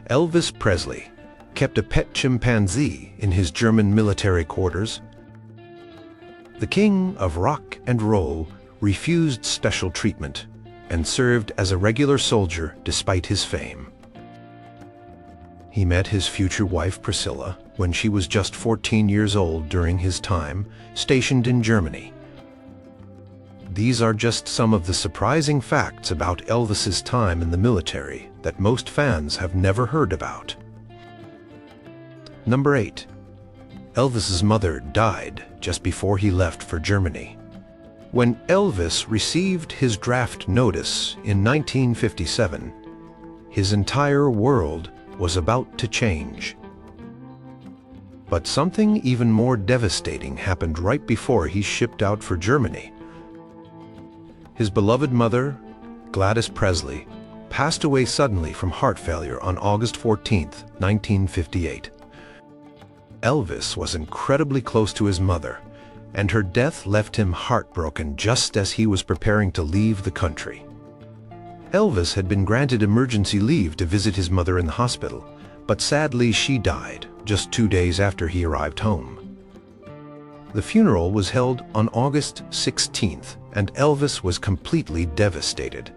Elvis Presley kept a pet chimpanzee in his German military quarters. The king of rock and roll refused special treatment and served as a regular soldier despite his fame. He met his future wife Priscilla when she was just 14 years old during his time stationed in Germany. These are just some of the surprising facts about Elvis's time in the military that most fans have never heard about. Number 8. Elvis's mother died just before he left for Germany. When Elvis received his draft notice in 1957, his entire world was about to change. But something even more devastating happened right before he shipped out for Germany. His beloved mother, Gladys Presley, passed away suddenly from heart failure on August 14, 1958. Elvis was incredibly close to his mother, and her death left him heartbroken just as he was preparing to leave the country. Elvis had been granted emergency leave to visit his mother in the hospital, but sadly she died just 2 days after he arrived home. The funeral was held on August 16th, and Elvis was completely devastated.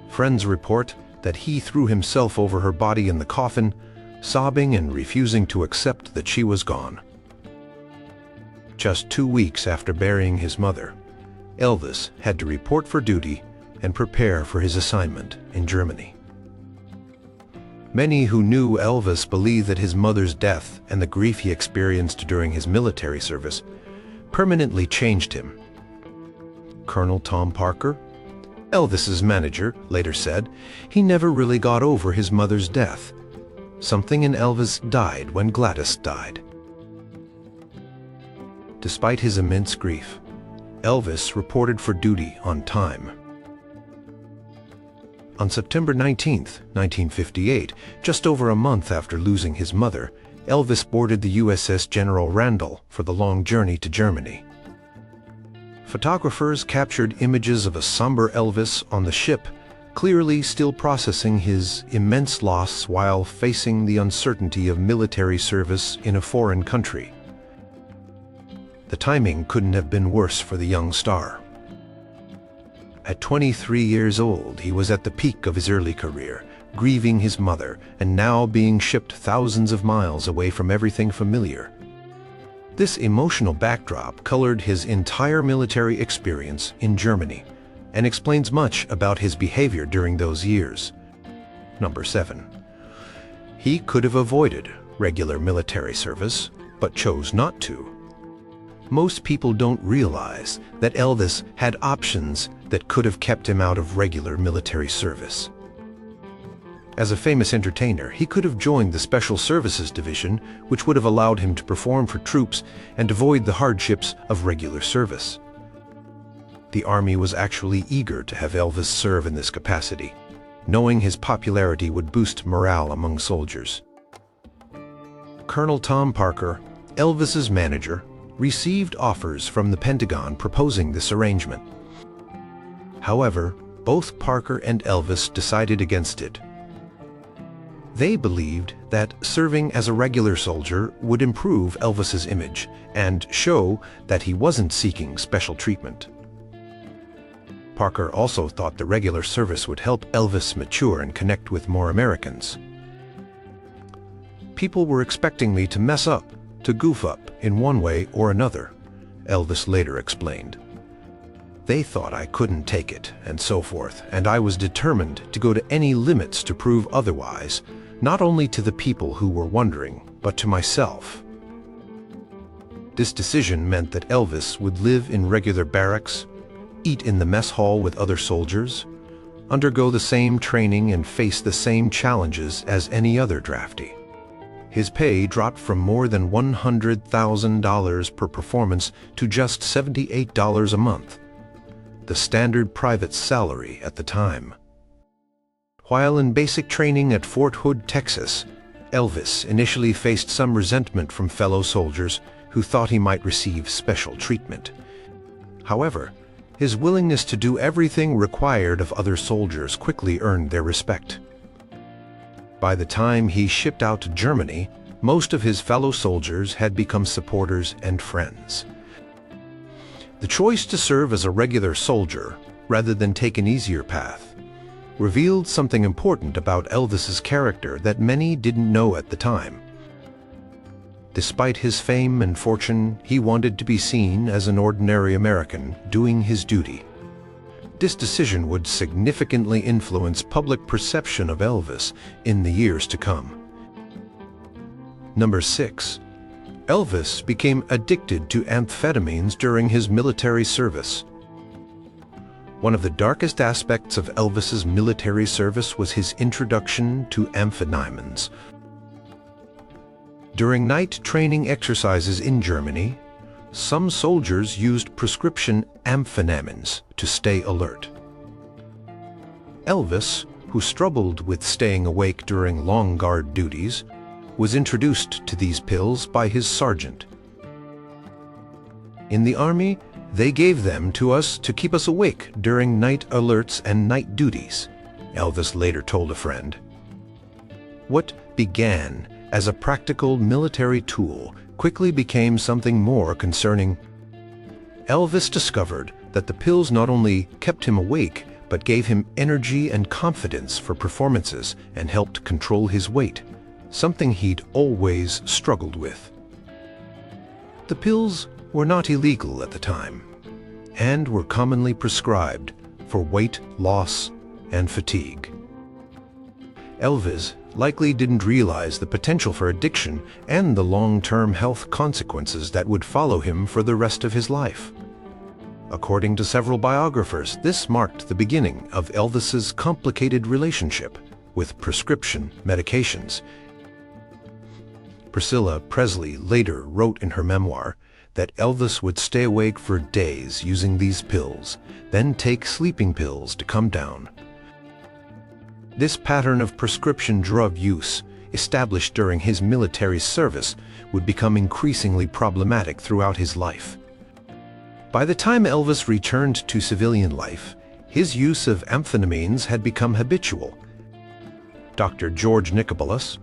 Friends report that he threw himself over her body in the coffin, sobbing and refusing to accept that she was gone. Just 2 weeks after burying his mother, Elvis had to report for duty and prepare for his assignment in Germany. Many who knew Elvis believe that his mother's death and the grief he experienced during his military service permanently changed him. Colonel Tom Parker, Elvis's manager, later said he never really got over his mother's death. Something in Elvis died when Gladys died. Despite his immense grief, Elvis reported for duty on time. On September 19, 1958, just over a month after losing his mother, Elvis boarded the USS General Randall for the long journey to Germany. Photographers captured images of a somber Elvis on the ship, clearly still processing his immense loss while facing the uncertainty of military service in a foreign country. The timing couldn't have been worse for the young star. At 23 years old, he was at the peak of his early career, grieving his mother and now being shipped thousands of miles away from everything familiar. This emotional backdrop colored his entire military experience in Germany and explains much about his behavior during those years. Number 7. He could have avoided regular military service, but chose not to. Most people don't realize that Elvis had options that could have kept him out of regular military service. As a famous entertainer, he could have joined the Special Services Division, which would have allowed him to perform for troops and avoid the hardships of regular service. The Army was actually eager to have Elvis serve in this capacity, knowing his popularity would boost morale among soldiers. Colonel Tom Parker, Elvis's manager, received offers from the Pentagon proposing this arrangement. However, both Parker and Elvis decided against it. They believed that serving as a regular soldier would improve Elvis's image and show that he wasn't seeking special treatment. Parker also thought the regular service would help Elvis mature and connect with more Americans. People were expecting me to mess up, to goof up in one way or another, Elvis later explained. They thought I couldn't take it, and so forth, and I was determined to go to any limits to prove otherwise, not only to the people who were wondering, but to myself. This decision meant that Elvis would live in regular barracks, eat in the mess hall with other soldiers, undergo the same training and face the same challenges as any other draftee. His pay dropped from more than $100,000 per performance to just $78 a month, the standard private salary at the time. While in basic training at Fort Hood, Texas, Elvis initially faced some resentment from fellow soldiers who thought he might receive special treatment. However, his willingness to do everything required of other soldiers quickly earned their respect. By the time he shipped out to Germany, most of his fellow soldiers had become supporters and friends. The choice to serve as a regular soldier, rather than take an easier path, revealed something important about Elvis's character that many didn't know at the time. Despite his fame and fortune, he wanted to be seen as an ordinary American doing his duty. This decision would significantly influence public perception of Elvis in the years to come. Number 6. Elvis became addicted to amphetamines during his military service. One of the darkest aspects of Elvis's military service was his introduction to amphetamines. During night training exercises in Germany, some soldiers used prescription amphetamines to stay alert. Elvis, who struggled with staying awake during long guard duties, was introduced to these pills by his sergeant. In the Army, they gave them to us to keep us awake during night alerts and night duties, Elvis later told a friend. What began as a practical military tool quickly became something more concerning. Elvis discovered that the pills not only kept him awake, but gave him energy and confidence for performances and helped control his weight, something he'd always struggled with. The pills were not illegal at the time, and were commonly prescribed for weight loss and fatigue. Elvis likely didn't realize the potential for addiction and the long-term health consequences that would follow him for the rest of his life. According to several biographers, this marked the beginning of Elvis's complicated relationship with prescription medications. Priscilla Presley later wrote in her memoir that Elvis would stay awake for days using these pills, then take sleeping pills to come down. This pattern of prescription drug use, established during his military service, would become increasingly problematic throughout his life. By the time Elvis returned to civilian life, his use of amphetamines had become habitual. Dr. George Nicobolas,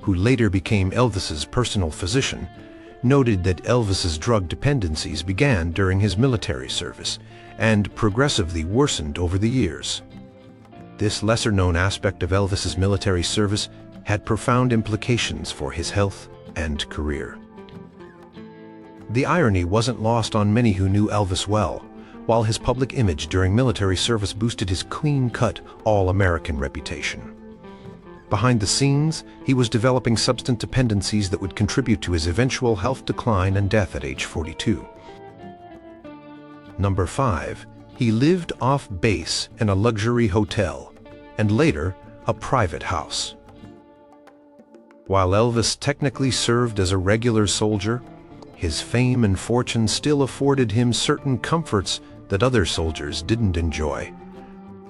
who later became Elvis's personal physician, noted that Elvis's drug dependencies began during his military service and progressively worsened over the years. This lesser-known aspect of Elvis's military service had profound implications for his health and career. The irony wasn't lost on many who knew Elvis well. While his public image during military service boosted his clean-cut, all-American reputation, behind the scenes, he was developing substance dependencies that would contribute to his eventual health decline and death at age 42. Number 5. He lived off base in a luxury hotel, and later, a private house. While Elvis technically served as a regular soldier, his fame and fortune still afforded him certain comforts that other soldiers didn't enjoy.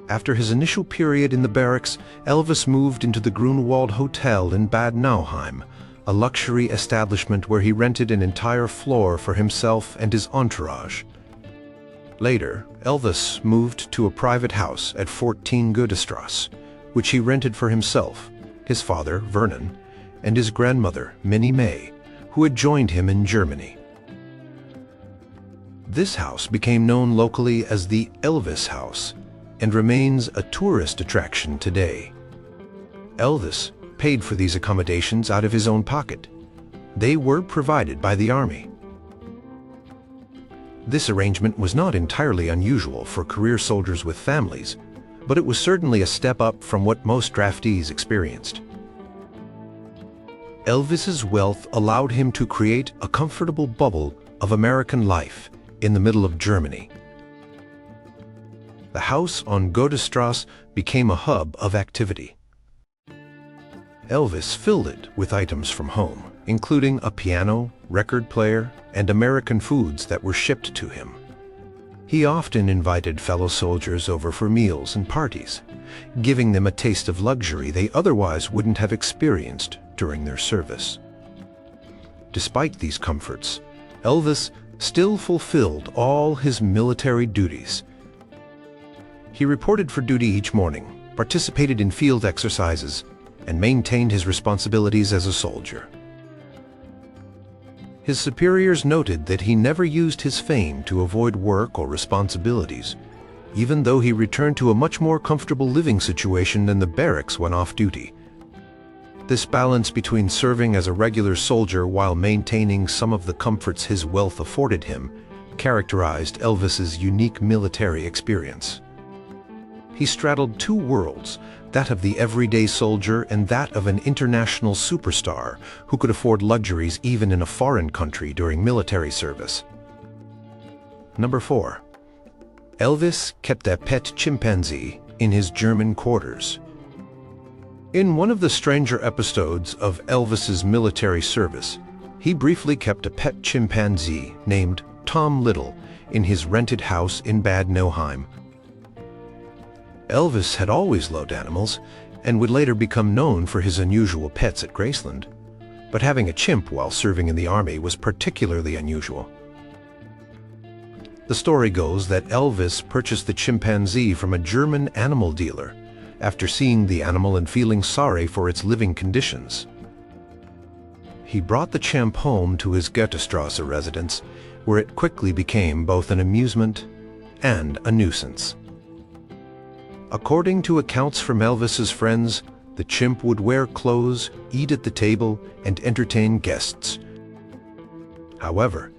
After his initial period in the barracks, Elvis moved into the Grunewald Hotel in Bad Nauheim, a luxury establishment where he rented an entire floor for himself and his entourage. Later, Elvis moved to a private house at 14 Goethestrasse, which he rented for himself, his father, Vernon, and his grandmother, Minnie May, who had joined him in Germany. This house became known locally as the Elvis House and remains a tourist attraction today. Elvis paid for these accommodations out of his own pocket. They were provided by the Army. This arrangement was not entirely unusual for career soldiers with families, but it was certainly a step up from what most draftees experienced. Elvis's wealth allowed him to create a comfortable bubble of American life in the middle of Germany. The house on Goethestrasse became a hub of activity. Elvis filled it with items from home, including a piano, record player, and American foods that were shipped to him. He often invited fellow soldiers over for meals and parties, giving them a taste of luxury they otherwise wouldn't have experienced during their service. Despite these comforts, Elvis still fulfilled all his military duties. He reported for duty each morning, participated in field exercises, and maintained his responsibilities as a soldier. His superiors noted that he never used his fame to avoid work or responsibilities, even though he returned to a much more comfortable living situation than the barracks when off duty. This balance between serving as a regular soldier while maintaining some of the comforts his wealth afforded him characterized Elvis's unique military experience. He straddled two worlds, that of the everyday soldier and that of an international superstar who could afford luxuries even in a foreign country during military service. Number 4. Elvis kept a pet chimpanzee in his German quarters. In one of the stranger episodes of Elvis's military service, he briefly kept a pet chimpanzee named Tom Little in his rented house in Bad Nauheim. Elvis had always loved animals and would later become known for his unusual pets at Graceland, but having a chimp while serving in the army was particularly unusual. The story goes that Elvis purchased the chimpanzee from a German animal dealer after seeing the animal and feeling sorry for its living conditions. He brought the chimp home to his Goethestrasse residence, where it quickly became both an amusement and a nuisance. According to accounts from Elvis's friends, the chimp would wear clothes, eat at the table, and entertain guests. However,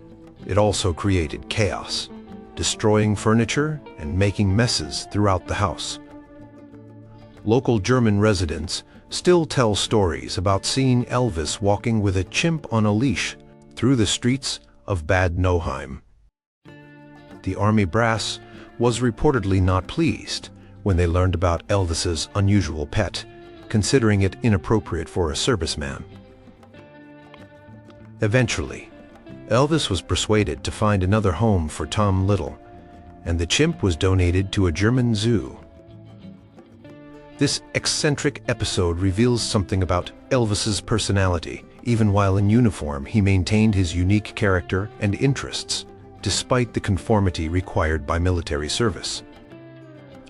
it also created chaos, destroying furniture and making messes throughout the house. Local German residents still tell stories about seeing Elvis walking with a chimp on a leash through the streets of Bad Nauheim. The army brass was reportedly not pleased when they learned about Elvis's unusual pet, considering it inappropriate for a serviceman. Eventually, Elvis was persuaded to find another home for Tom Little, and the chimp was donated to a German zoo. This eccentric episode reveals something about Elvis's personality. Even while in uniform, he maintained his unique character and interests, despite the conformity required by military service.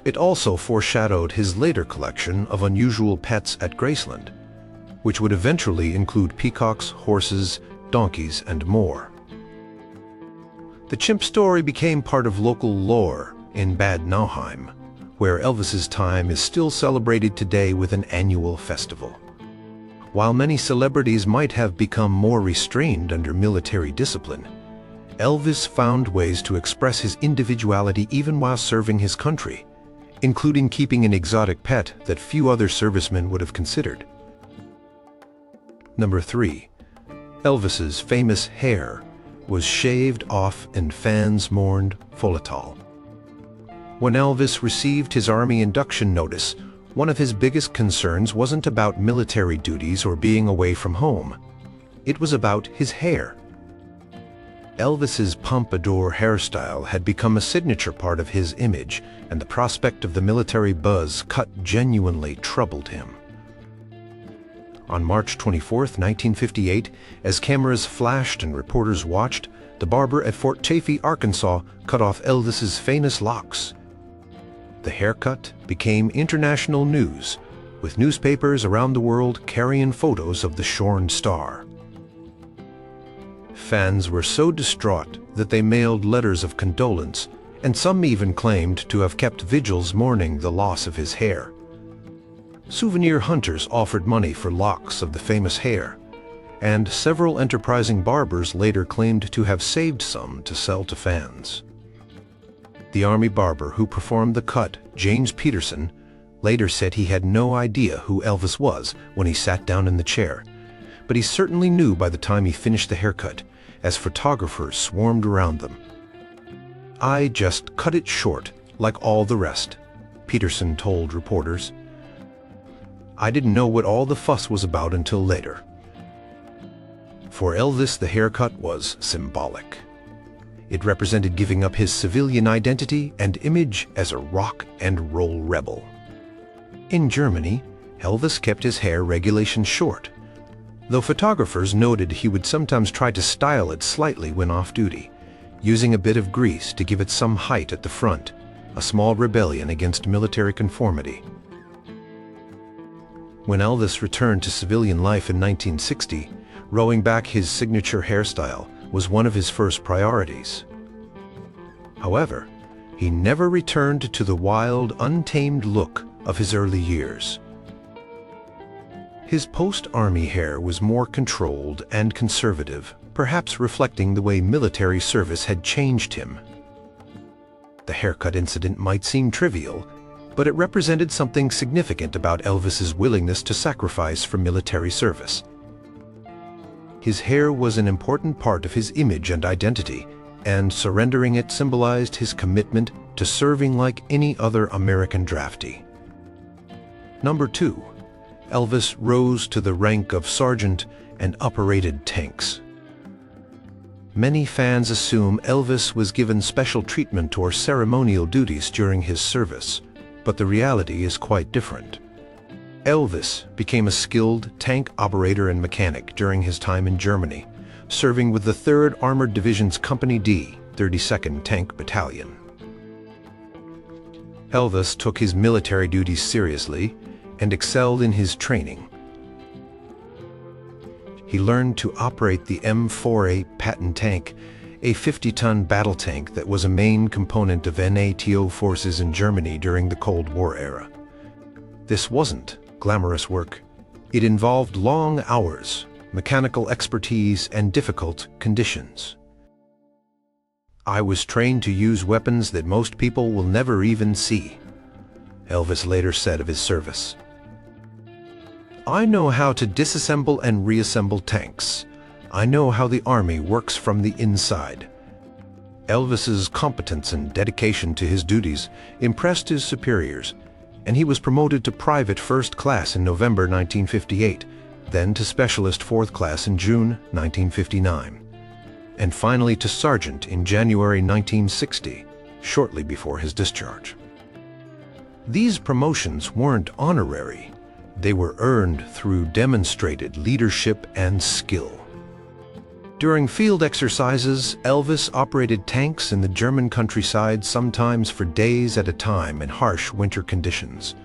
It also foreshadowed his later collection of unusual pets at Graceland, which would eventually include peacocks, horses, donkeys, and more. The chimp story became part of local lore in Bad Nauheim, where Elvis's time is still celebrated today with an annual festival. While many celebrities might have become more restrained under military discipline, Elvis found ways to express his individuality even while serving his country, including keeping an exotic pet that few other servicemen would have considered. Number 3. Elvis's famous hair was shaved off and fans mourned Folital. When Elvis received his army induction notice, one of his biggest concerns wasn't about military duties or being away from home. It was about his hair. Elvis's pompadour hairstyle had become a signature part of his image, and the prospect of the military buzz cut genuinely troubled him. On March 24, 1958, as cameras flashed and reporters watched, the barber at Fort Chaffee, Arkansas, cut off Elvis's famous locks. The haircut became international news, with newspapers around the world carrying photos of the shorn star. Fans were so distraught that they mailed letters of condolence, and some even claimed to have kept vigils mourning the loss of his hair. Souvenir hunters offered money for locks of the famous hair, and several enterprising barbers later claimed to have saved some to sell to fans. The army barber who performed the cut, James Peterson, later said he had no idea who Elvis was when he sat down in the chair, but he certainly knew by the time he finished the haircut, as photographers swarmed around them. "I just cut it short, like all the rest," Peterson told reporters. "I didn't know what all the fuss was about until later." For Elvis, the haircut was symbolic. It represented giving up his civilian identity and image as a rock and roll rebel. In Germany, Elvis kept his hair regulation short, though photographers noted he would sometimes try to style it slightly when off duty, using a bit of grease to give it some height at the front, a small rebellion against military conformity. When Elvis returned to civilian life in 1960, rowing back his signature hairstyle was one of his first priorities. However, he never returned to the wild, untamed look of his early years. His post-army hair was more controlled and conservative, perhaps reflecting the way military service had changed him. The haircut incident might seem trivial, but it represented something significant about Elvis's willingness to sacrifice for military service. His hair was an important part of his image and identity, and surrendering it symbolized his commitment to serving like any other American draftee. Number 2. Elvis rose to the rank of sergeant and operated tanks. Many fans assume Elvis was given special treatment or ceremonial duties during his service, but the reality is quite different. Elvis became a skilled tank operator and mechanic during his time in Germany, serving with the 3rd Armored Division's Company D, 32nd Tank Battalion. Elvis took his military duties seriously and excelled in his training. He learned to operate the M4A Patton tank, a 50-ton battle tank that was a main component of NATO forces in Germany during the Cold War era. This wasn't glamorous work. It involved long hours, mechanical expertise, and difficult conditions. "I was trained to use weapons that most people will never even see," Elvis later said of his service. "I know how to disassemble and reassemble tanks. I know how the Army works from the inside." Elvis's competence and dedication to his duties impressed his superiors, and he was promoted to Private First Class in November 1958, then to Specialist Fourth Class in June 1959, and finally to Sergeant in January 1960, shortly before his discharge. These promotions weren't honorary. They were earned through demonstrated leadership and skill. During field exercises, Elvis operated tanks in the German countryside, sometimes for days at a time in harsh winter conditions.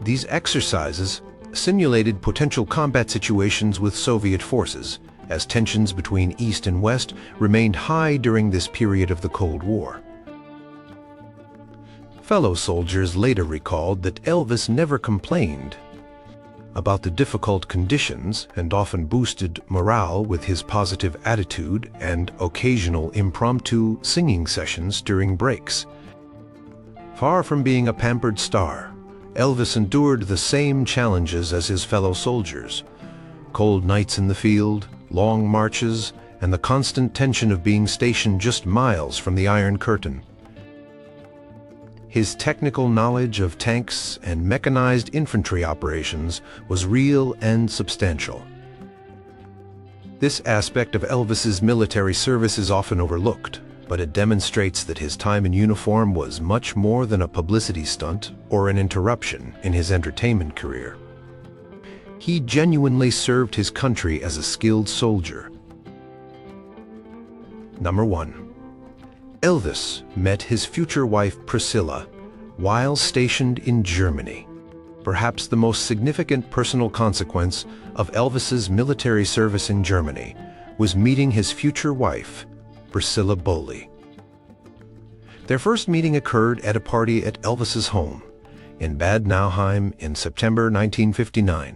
These exercises simulated potential combat situations with Soviet forces, as tensions between East and West remained high during this period of the Cold War. Fellow soldiers later recalled that Elvis never complained about the difficult conditions and often boosted morale with his positive attitude and occasional impromptu singing sessions during breaks. Far from being a pampered star, Elvis endured the same challenges as his fellow soldiers: cold nights in the field, long marches, and the constant tension of being stationed just miles from the Iron Curtain. His technical knowledge of tanks and mechanized infantry operations was real and substantial. This aspect of Elvis's military service is often overlooked, but it demonstrates that his time in uniform was much more than a publicity stunt or an interruption in his entertainment career. He genuinely served his country as a skilled soldier. Number 1. Elvis met his future wife Priscilla while stationed in Germany. Perhaps the most significant personal consequence of Elvis's military service in Germany was meeting his future wife, Priscilla Bowley. Their first meeting occurred at a party at Elvis's home in Bad Nauheim in September 1959,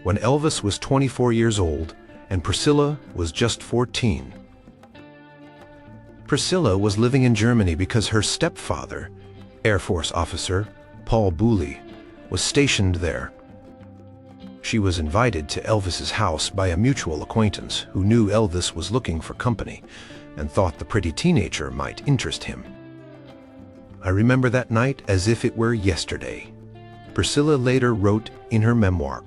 when Elvis was 24 years old and Priscilla was just 14. Priscilla was living in Germany because her stepfather, Air Force officer Paul Booley, was stationed there. She was invited to Elvis's house by a mutual acquaintance who knew Elvis was looking for company and thought the pretty teenager might interest him. "I remember that night as if it were yesterday," Priscilla later wrote in her memoir.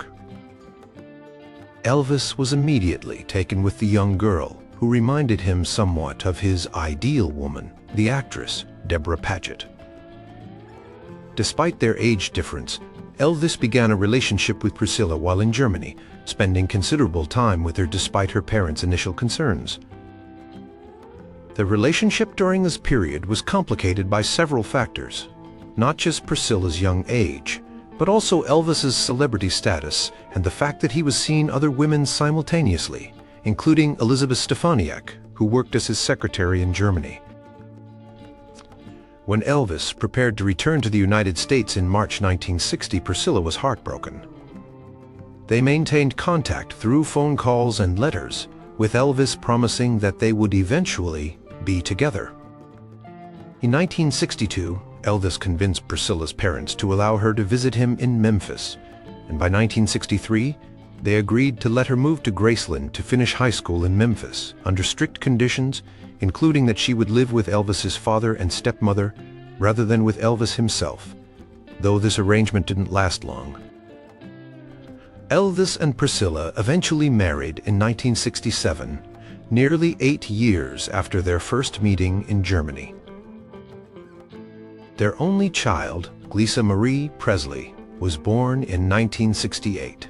Elvis was immediately taken with the young girl, who reminded him somewhat of his ideal woman, the actress Deborah Paget. Despite their age difference, Elvis began a relationship with Priscilla while in Germany, spending considerable time with her despite her parents' initial concerns. The relationship during this period was complicated by several factors, not just Priscilla's young age, but also Elvis's celebrity status and the fact that he was seeing other women simultaneously, including Elizabeth Stefaniak, who worked as his secretary in Germany. When Elvis prepared to return to the United States in March 1960, Priscilla was heartbroken. They maintained contact through phone calls and letters, with Elvis promising that they would eventually be together. In 1962, Elvis convinced Priscilla's parents to allow her to visit him in Memphis, and by 1963, they agreed to let her move to Graceland to finish high school in Memphis, under strict conditions, including that she would live with Elvis's father and stepmother rather than with Elvis himself, though this arrangement didn't last long. Elvis and Priscilla eventually married in 1967, nearly 8 years after their first meeting in Germany. Their only child, Lisa Marie Presley, was born in 1968.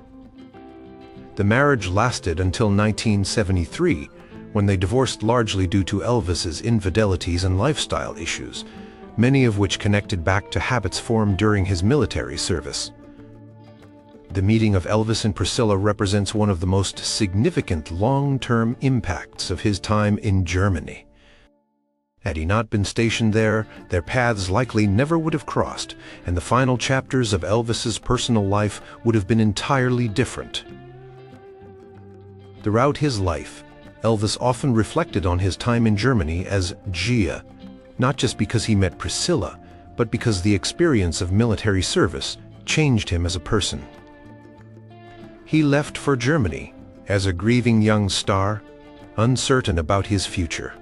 The marriage lasted until 1973, when they divorced largely due to Elvis's infidelities and lifestyle issues, many of which connected back to habits formed during his military service. The meeting of Elvis and Priscilla represents one of the most significant long-term impacts of his time in Germany. Had he not been stationed there, their paths likely never would have crossed, and the final chapters of Elvis's personal life would have been entirely different. Throughout his life, Elvis often reflected on his time in Germany as Gia, not just because he met Priscilla, but because the experience of military service changed him as a person. He left for Germany as a grieving young star, uncertain about his future.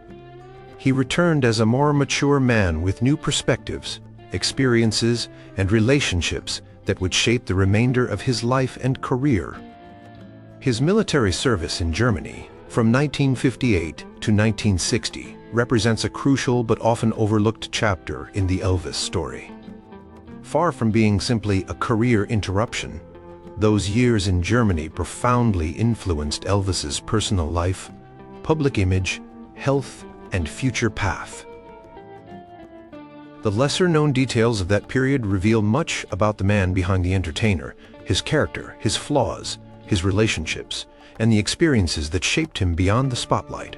He returned as a more mature man with new perspectives, experiences, and relationships that would shape the remainder of his life and career. His military service in Germany, from 1958 to 1960, represents a crucial but often overlooked chapter in the Elvis story. Far from being simply a career interruption, those years in Germany profoundly influenced Elvis's personal life, public image, health, and future path. The lesser-known details of that period reveal much about the man behind the entertainer, his character, his flaws, his relationships, and the experiences that shaped him beyond the spotlight.